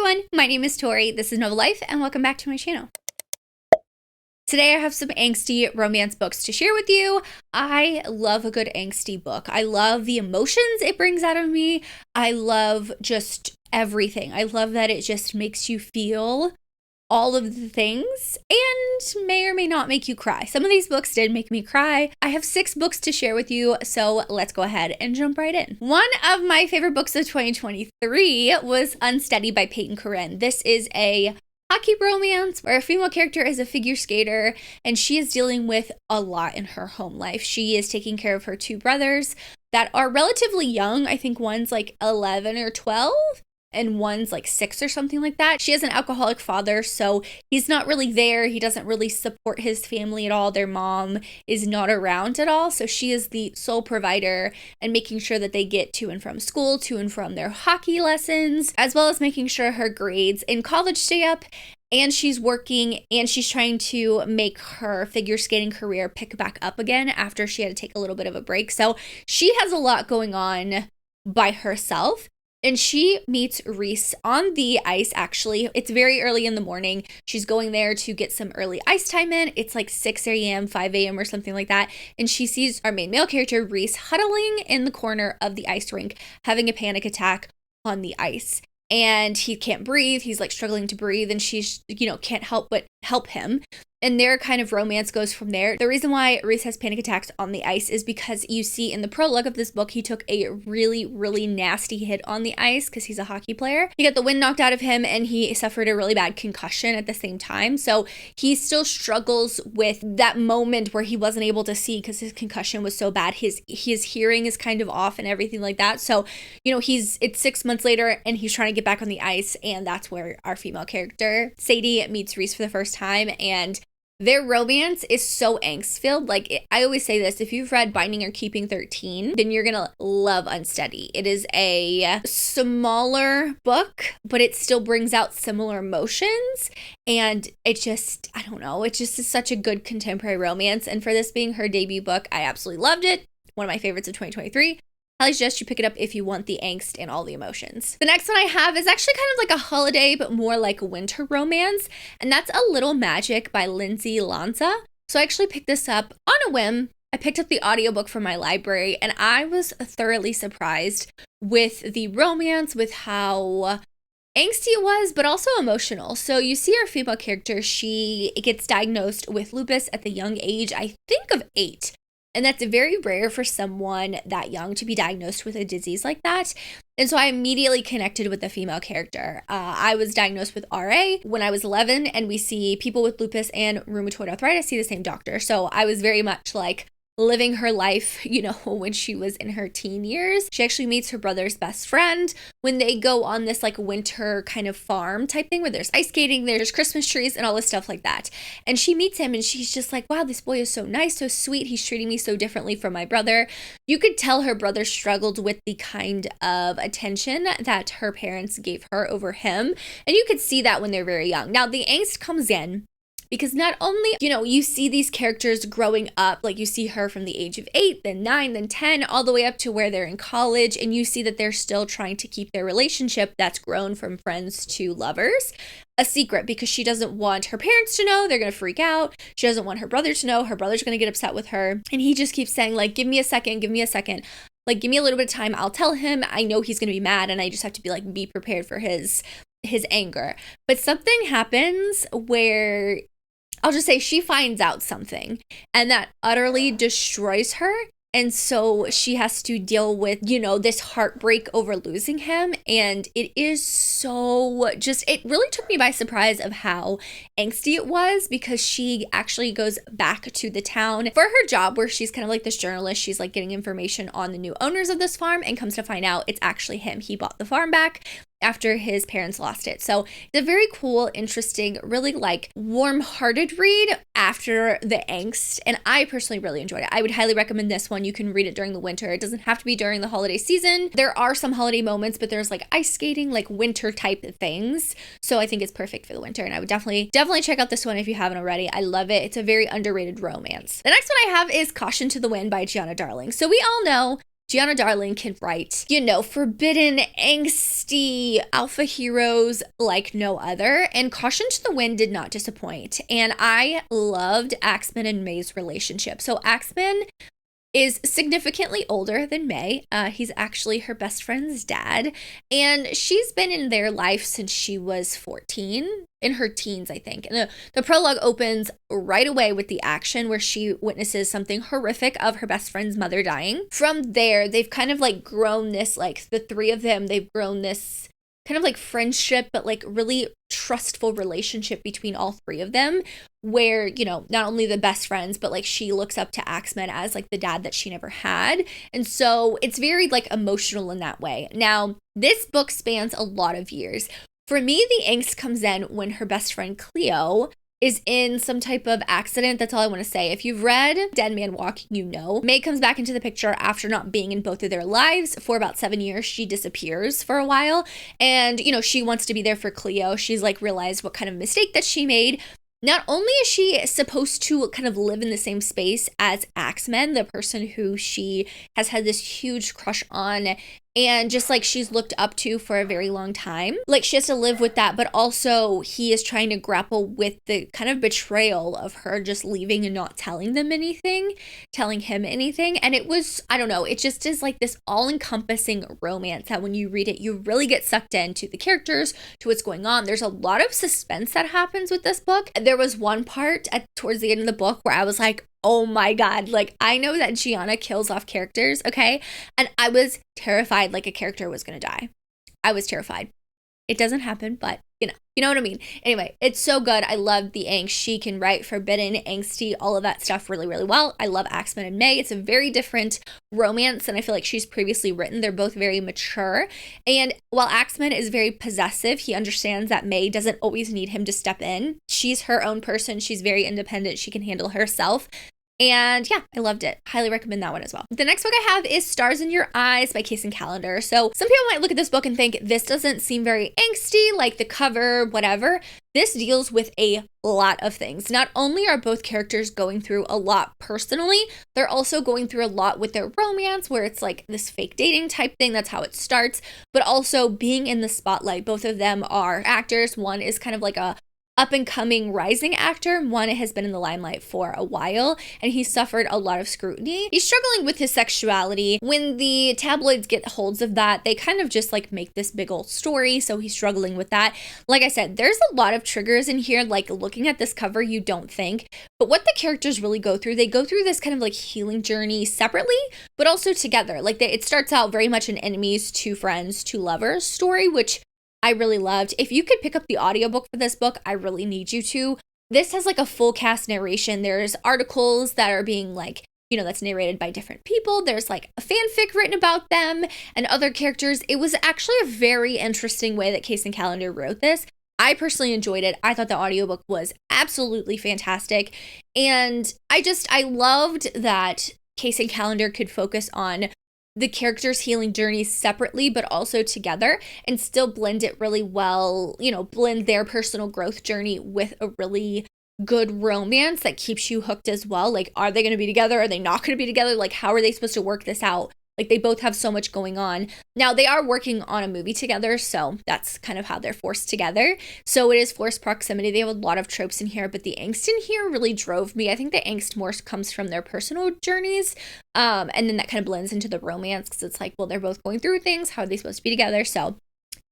everyone, my name is Tori, this is Novel Life, and welcome back to my channel. Today I have some angsty romance books to share with you. I love a good angsty book. I love the emotions it brings out of me. I love just everything. I love that it just makes you feel all of the things and may or may not make you cry. Some of these books did make me cry. I have 6 books to share with you, so let's go ahead and jump right in. One of my favorite books of 2023 was Unsteady by Peyton Corinne. This is a hockey romance where a female character is a figure skater and she is dealing with a lot in her home life. She is taking care of her 2 brothers that are relatively young. I think one's like 11 or 12. And one's like 6 or something like that. She has an alcoholic father, so he's not really there. He doesn't really support his family at all. Their mom is not around at all, so she is the sole provider and making sure that they get to and from school, to and from their hockey lessons, as well as making sure her grades in college stay up. And she's working and she's trying to make her figure skating career pick back up again after she had to take a little bit of a break. So she has a lot going on by herself. And she meets Reese on the ice, actually. It's very early in the morning. She's going there to get some early ice time in. It's like 6 a.m., 5 a.m. or something like that. And she sees our main male character, Reese, huddling in the corner of the ice rink, having a panic attack on the ice. And he can't breathe. He's like struggling to breathe. And she's, can't help but help him. And their kind of romance goes from there. The reason why Reese has panic attacks on the ice is because you see in the prologue of this book, he took a really, really nasty hit on the ice because he's a hockey player. He got the wind knocked out of him and he suffered a really bad concussion at the same time. So he still struggles with that moment where he wasn't able to see because his concussion was so bad. His hearing is kind of off and everything like that. So, it's 6 months later and he's trying to get back on the ice. And that's where our female character, Sadie, meets Reese for the first time. And their romance is so angst-filled. I always say this, if you've read Binding or Keeping 13, then you're gonna love Unsteady. It is a smaller book, but it still brings out similar emotions. And it just, I don't know, it just is such a good contemporary romance. And for this being her debut book, I absolutely loved it. One of my favorites of 2023. I suggest you pick it up if you want the angst and all the emotions. The next one I have is actually kind of like a holiday, but more like a winter romance. And that's A Little Magic by Lindsay Lanza. So I actually picked this up on a whim. I picked up the audiobook from my library and I was thoroughly surprised with the romance, with how angsty it was, but also emotional. So you see our female character, she gets diagnosed with lupus at the young age, I think of 8. And that's very rare for someone that young to be diagnosed with a disease like that. And so I immediately connected with the female character. I was diagnosed with RA when I was 11, and we see people with lupus and rheumatoid arthritis see the same doctor. So I was very much like living her life, when she was in her teen years. She actually meets her brother's best friend when they go on this like winter kind of farm type thing where there's ice skating, there's Christmas trees and all this stuff like that. And she meets him and she's just like, wow, this boy is so nice, so sweet. He's treating me so differently from my brother. You could tell her brother struggled with the kind of attention that her parents gave her over him. And you could see that when they're very young. Now the angst comes in because not only, you see these characters growing up, like you see her from the age of 8, then 9, then 10, all the way up to where they're in college, and you see that they're still trying to keep their relationship that's grown from friends to lovers a secret because she doesn't want her parents to know. They're going to freak out. She doesn't want her brother to know. Her brother's going to get upset with her. And he just keeps saying, like, give me a second. Like, give me a little bit of time. I'll tell him. I know he's going to be mad, and I just have to be prepared for his anger. But something happens where I'll just say she finds out something and that utterly destroys her. And so she has to deal with, this heartbreak over losing him. And it is it really took me by surprise of how angsty it was because she actually goes back to the town for her job where she's kind of like this journalist. She's like getting information on the new owners of this farm and comes to find out it's actually him. He bought the farm back after his parents lost it. So it's a very cool, interesting, really warm-hearted read after the angst. And I personally really enjoyed it. I would highly recommend this one. You can read it during the winter. It doesn't have to be during the holiday season. There are some holiday moments, but there's ice skating, winter type of things. So I think it's perfect for the winter. And I would definitely check out this one if you haven't already. I love it. It's a very underrated romance. The next one I have is Caution to the Wind by Gianna Darling. So we all know Gianna Darling can write, forbidden, angsty alpha heroes like no other. And Caution to the Wind did not disappoint. And I loved Axman and May's relationship. So Axman is significantly older than May. He's actually her best friend's dad. And she's been in their life since she was 14, in her teens, I think. And the prologue opens right away with the action where she witnesses something horrific of her best friend's mother dying. From there, they've kind of like grown this, like the three of them, they've grown this kind of like friendship, but like really trustful relationship between all three of them, where, not only the best friends, but like she looks up to Axman as like the dad that she never had. And so it's very like emotional in that way. Now, this book spans a lot of years. For me, the angst comes in when her best friend Cleo is in some type of accident. That's all I want to say. If you've read Dead Man Walking, May comes back into the picture after not being in both of their lives for about 7 years. She disappears for a while, and she wants to be there for Cleo. She's like realized what kind of mistake that she made. Not only is she supposed to kind of live in the same space as Axman, the person who she has had this huge crush on and just like she's looked up to for a very long time. Like she has to live with that, but also he is trying to grapple with the kind of betrayal of her just leaving and not telling him anything. And it was, I don't know, it just is like this all-encompassing romance that when you read it, you really get sucked into the characters, to what's going on. There's a lot of suspense that happens with this book. There was one part towards the end of the book where I was like, oh my God, like I know that Gianna kills off characters, okay? And I was terrified like a character was gonna die. I was terrified. It doesn't happen, but you know what I mean? Anyway, it's so good. I love the angst. She can write forbidden, angsty, all of that stuff really, really well. I love Axman and May. It's a very different romance than I feel like she's previously written. They're both very mature. And while Axman is very possessive, he understands that May doesn't always need him to step in. She's her own person. She's very independent. She can handle herself. And yeah, I loved it. Highly recommend that one as well. The next book I have is Stars in Your Eyes by Case and Callender. So some people might look at this book and think this doesn't seem very angsty, like the cover, whatever. This deals with a lot of things. Not only are both characters going through a lot personally, they're also going through a lot with their romance, where it's like this fake dating type thing. That's how it starts. But also being in the spotlight. Both of them are actors. One is kind of like a up-and-coming rising actor. One has been in the limelight for a while, and he suffered a lot of scrutiny. He's struggling with his sexuality. When the tabloids get holds of that, they kind of just like make this big old story, so he's struggling with that. Like I said, there's a lot of triggers in here, like looking at this cover, you don't think. But what the characters really go through, they go through this kind of like healing journey separately, but also together. Like it starts out very much an enemies to friends to lovers story, which I really loved. If you could pick up the audiobook for this book, I really need you to. This has like a full cast narration. There's articles that are being like, that's narrated by different people. There's like a fanfic written about them and other characters. It was actually a very interesting way that Case and Callender wrote this. I personally enjoyed it. I thought the audiobook was absolutely fantastic. And I loved that Case and Callender could focus on the characters' healing journeys separately, but also together, and still blend it really well, blend their personal growth journey with a really good romance that keeps you hooked as well. Like, are they going to be together? Are they not going to be together? Like, how are they supposed to work this out? Like, they both have so much going on. Now, they are working on a movie together, so that's kind of how they're forced together. So it is forced proximity. They have a lot of tropes in here, but the angst in here really drove me. I think the angst more comes from their personal journeys, and then that kind of blends into the romance, because it's like, well, they're both going through things. How are they supposed to be together? So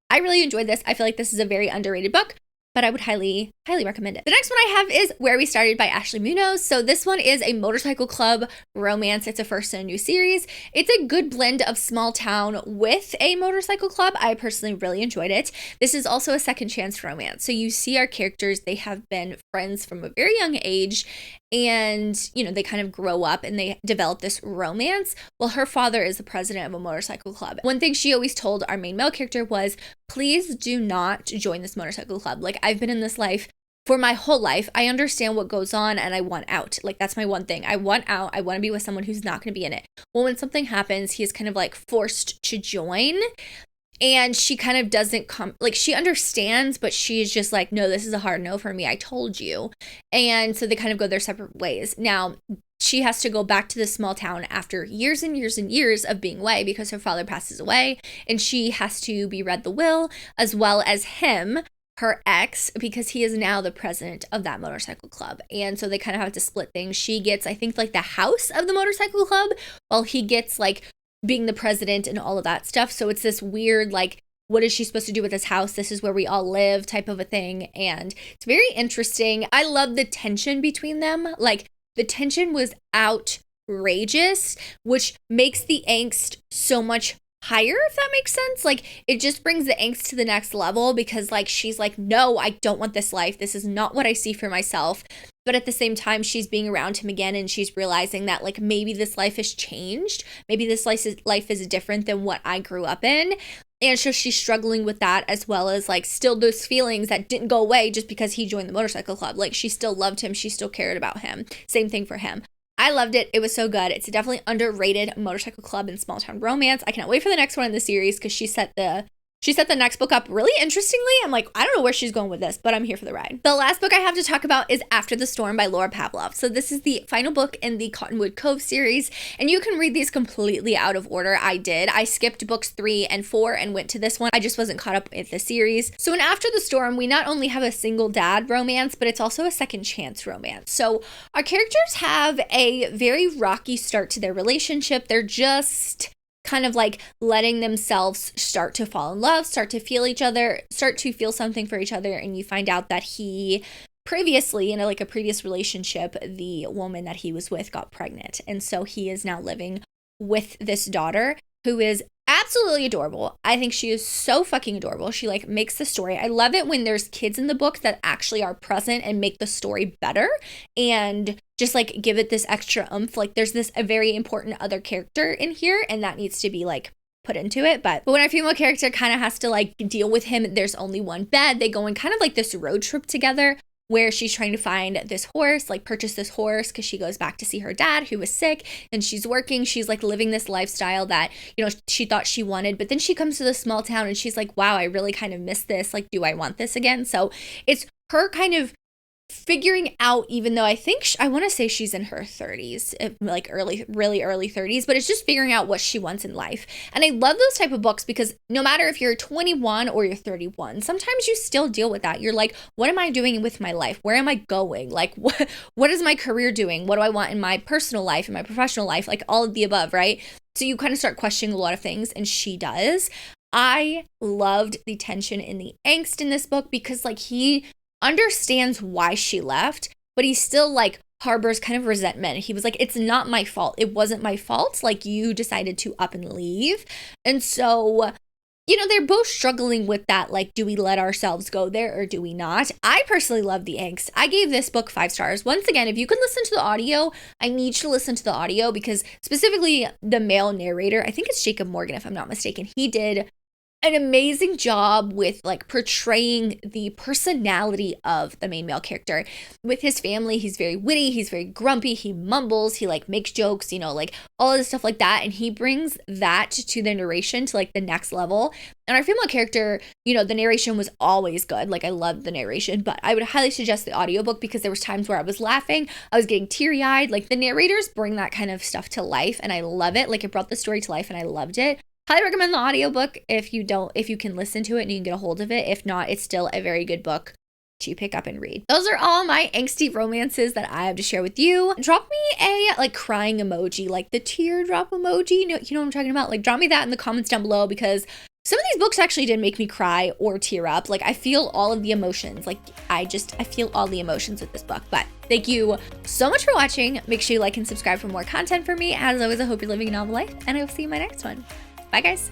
I really enjoyed this. I feel like this is a very underrated book, but I would highly, highly recommend it. The next one I have is Where We Started by Ashley Munoz. So this one is a motorcycle club romance. It's a first in a new series. It's a good blend of small town with a motorcycle club. I personally really enjoyed it. This is also a second chance romance. So you see our characters, they have been friends from a very young age, and they kind of grow up and they develop this romance. Well, her father is the president of a motorcycle club. One thing she always told our main male character was, please do not join this motorcycle club. Like, I've been in this life for my whole life. I understand what goes on and I want out. Like, that's my one thing. I want out. I want to be with someone who's not going to be in it. Well, when something happens, he is kind of like forced to join. And she kind of doesn't like, she understands, but she's just like, no, this is a hard no for me. I told you. And so they kind of go their separate ways. Now, she has to go back to this small town after years and years and years of being away because her father passes away. And she has to be read the will, as well as him, her ex, because he is now the president of that motorcycle club. And so they kind of have to split things. She gets, I think, like the house of the motorcycle club, while he gets like being the president and all of that stuff. So it's this weird, like, what is she supposed to do with this house? This is where we all live type of a thing. And it's very interesting. I love the tension between them. Like, the tension was outrageous, which makes the angst so much higher, if that makes sense. Like, it just brings the angst to the next level because, like, she's like, no, I don't want this life. This is not what I see for myself. But at the same time, she's being around him again, and she's realizing that, like, maybe this life has changed. Maybe this life is different than what I grew up in. And so she's struggling with that, as well as, like, still those feelings that didn't go away just because he joined the motorcycle club. Like, she still loved him. She still cared about him. Same thing for him. I loved it. It was so good. It's a definitely underrated motorcycle club and small town romance. I cannot wait for the next one in the series because she set the next book up really interestingly. I'm like, I don't know where she's going with this, but I'm here for the ride. The last book I have to talk about is After the Storm by Laura Pavlov. So this is the final book in the Cottonwood Cove series, and you can read these completely out of order. I did. I skipped books 3 and 4 and went to this one. I just wasn't caught up with the series. So in After the Storm, we not only have a single dad romance, but it's also a second chance romance. So our characters have a very rocky start to their relationship. They're just kind of like letting themselves start to fall in love, start to feel each other, start to feel something for each other. And you find out that he previously, in a previous relationship, the woman that he was with got pregnant. And so he is now living with this daughter who is absolutely adorable. I think she is so fucking adorable. She like makes the story. I love it when there's kids in the book that actually are present and make the story better and just like give it this extra oomph. Like there's a very important other character in here, and that needs to be like put into it. But when our female character kind of has to like deal with him, there's only one bed. They go on kind of like this road trip together, where she's trying to find this horse, like purchase this horse, because she goes back to see her dad who was sick, and she's working. She's like living this lifestyle that, you know, she thought she wanted, but then she comes to this small town and she's like, wow, I really kind of miss this. Like, do I want this again? So it's her kind of figuring out, even though I think I want to say she's in her 30s, like really early 30s, but it's just figuring out what she wants in life. And I love those type of books because no matter if you're 21 or you're 31, sometimes you still deal with that. You're like, what am I doing with my life? Where am I going? Like, what is my career doing? What do I want in my personal life, in my professional life? Like all of the above, right? So you kind of start questioning a lot of things, and she does. I loved the tension and the angst in this book because like he understands why she left, but he still like harbors kind of resentment. He was like, it's not my fault. It wasn't my fault. Like you decided to up and leave. And so, you know, they're both struggling with that. Like, do we let ourselves go there or do we not? I personally love the angst. I gave this book 5 stars. Once again, if you can listen to the audio, I need you to listen to the audio because specifically the male narrator, I think it's Jacob Morgan, if I'm not mistaken, he did an amazing job with like portraying the personality of the main male character. With his family, he's very witty, he's very grumpy, he mumbles, he like makes jokes, you know, like all of this stuff like that. And he brings that to the narration to like the next level. And our female character, you know, the narration was always good. Like I loved the narration, but I would highly suggest the audiobook because there was times where I was laughing, I was getting teary-eyed. Like the narrators bring that kind of stuff to life, and I love it. Like it brought the story to life and I loved it. Highly recommend the audiobook if you can listen to it and you can get a hold of it. If not, it's still a very good book to pick up and read. Those are all my angsty romances that I have to share with you. Drop me a like crying emoji, like the teardrop emoji. You know what I'm talking about? Like drop me that in the comments down below because some of these books actually did make me cry or tear up. Like I feel all of the emotions. Like I feel all the emotions with this book. But thank you so much for watching. Make sure you like and subscribe for more content from me. As always, I hope you're living a novel life, and I will see you in my next one. Bye, guys.